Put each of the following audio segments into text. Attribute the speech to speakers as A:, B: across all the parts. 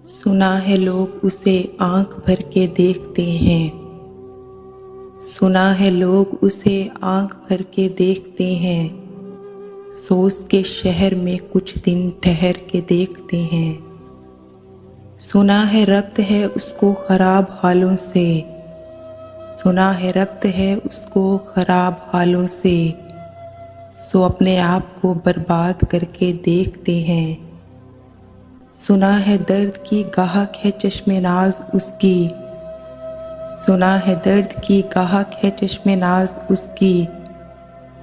A: सुना है लोग उसे आँख भर के देखते हैं। सुना है लोग उसे आँख भर के देखते हैं। सोच के शहर में कुछ दिन ठहर के देखते हैं। सुना है रब्त है उसको ख़राब हालों से। सुना है रब्त है उसको ख़राब हालों से। सो अपने आप को बर्बाद करके देखते हैं। सुना है दर्द की गाहक है चश्मे नाज उसकी। सुना है दर्द की गाहक है चश्मे नाज उसकी।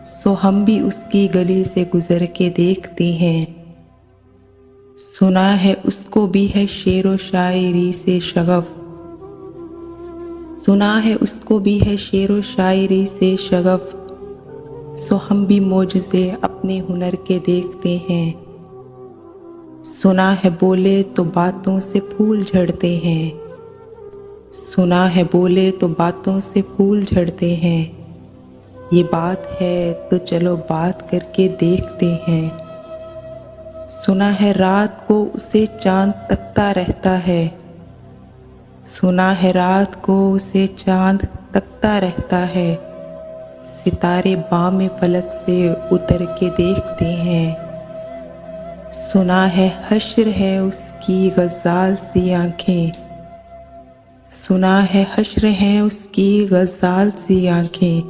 A: सो हम भी उसकी गली से गुजर के देखते हैं। सुना है उसको भी है शेरो शायरी से शगफ। सुना है उसको भी है शेरो शायरी से शगफ। सो हम भी मोजज़े अपने हुनर के देखते हैं। सुना है बोले तो बातों से फूल झड़ते हैं। सुना है बोले तो बातों से फूल झड़ते हैं। ये बात है तो चलो बात करके देखते हैं। सुना है रात को उसे चांद तकता रहता है। सुना है रात को उसे चांद तकता रहता है। सितारे बामे फलक से उतर के देखते हैं। सुना है हश्र है उसकी गज़ाल सी आँखें। सुना है हश्र है उसकी गज़ाल सी आँखें।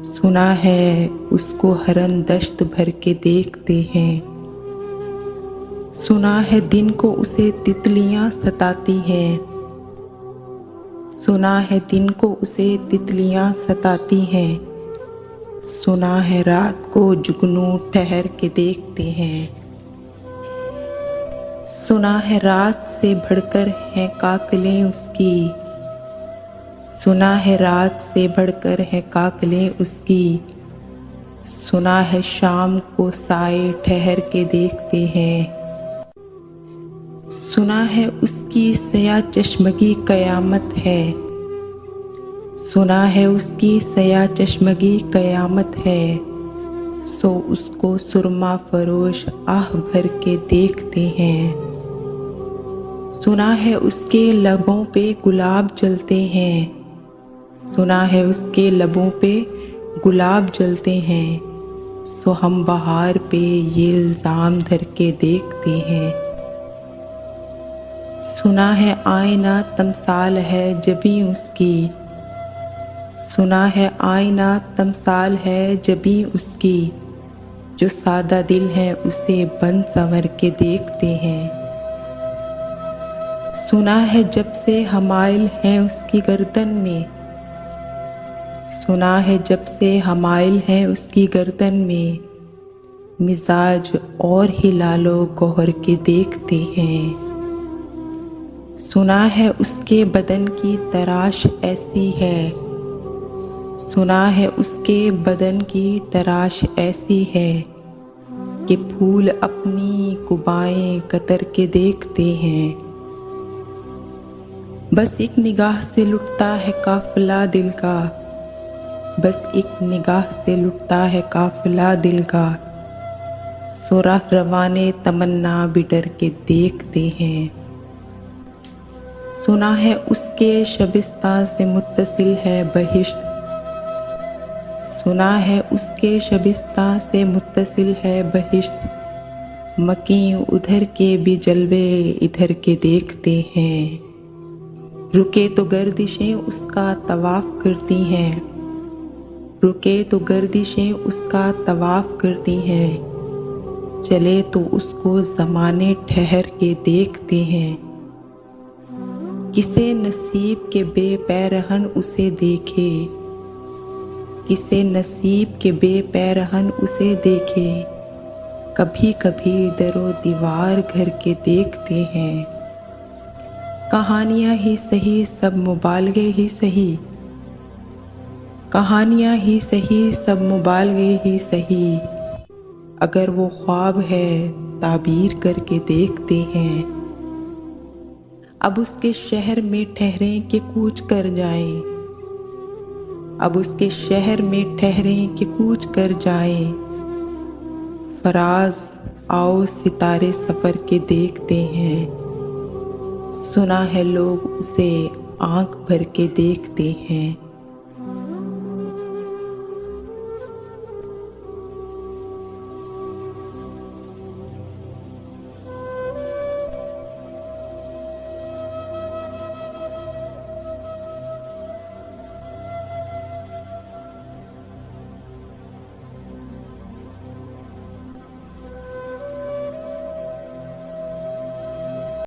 A: सुना है उसको हरन दश्त भर के देखते हैं। सुना है दिन को उसे तितलियाँ सताती हैं। सुना है दिन को उसे तितलियाँ सताती हैं। सुना है रात को जुगनू ठहर के देखते हैं। सुना है रात से बढ़कर हैं काकलें उसकी। सुना है रात से बढ़कर हैं काकलें उसकी। सुना है शाम को साए ठहर के देखते हैं। सुना है उसकी सया चश्मगी कयामत है। सुना है उसकी सया चश्मगी कयामत है। सो उसको सुरमा फरोश आह भर के देखते हैं। सुना है उसके लबों पे गुलाब जलते हैं। सुना है उसके लबों पे गुलाब जलते हैं। सो हम बहार पे ये इल्ज़ाम धर के देखते हैं। सुना है आईना तमसाल है जबी उसकी। सुना है आईना तमसाल है जबी उसकी। जो सादा दिल है उसे बन संवर के देखते हैं। सुना है जब से हमाइल हैं उसकी गर्दन में। सुना है जब से हमाइल हैं उसकी गर्दन में। मिजाज और ही लालो गौहर के देखते हैं। सुना है उसके बदन की तराश ऐसी है। सुना है उसके बदन की तराश ऐसी है कि फूल अपनी कुबाएं कतर के देखते हैं। बस एक निगाह से लुटता है काफिला दिल का। बस एक निगाह से लुटता है काफिला दिल का। सो राह रवाने तमन्ना भी डर के देखते हैं। सुना है उसके शबिस्तान से मुत्तसिल है बहिश्त। सुना है उसके शबिस्तान से मुत्तसिल है बहिश्त। मकी उधर के भी जलवे इधर के देखते हैं। रुके तो गर्दिशें उसका तवाफ करती हैं। रुके तो गर्दिशें उसका तवाफ करती हैं। चले तो उसको ज़माने ठहर के देखते हैं। किसे नसीब के बेपैरहन उसे देखे। किसे नसीब के बेपैरहन उसे देखे। कभी कभी दरो दीवार घर के देखते हैं। कहानियाँ ही सही सब मुबालगे ही सही। कहानियाँ ही सही सब मुबालगे ही सही। अगर वो ख्वाब है ताबीर करके देखते हैं। अब उसके शहर में ठहरें कि कूच कर जाएं। अब उसके शहर में ठहरें कि कूच कर जाएं। फराज आओ सितारे सफ़र के देखते हैं। सुना है लोग उसे आंख भर के देखते हैं।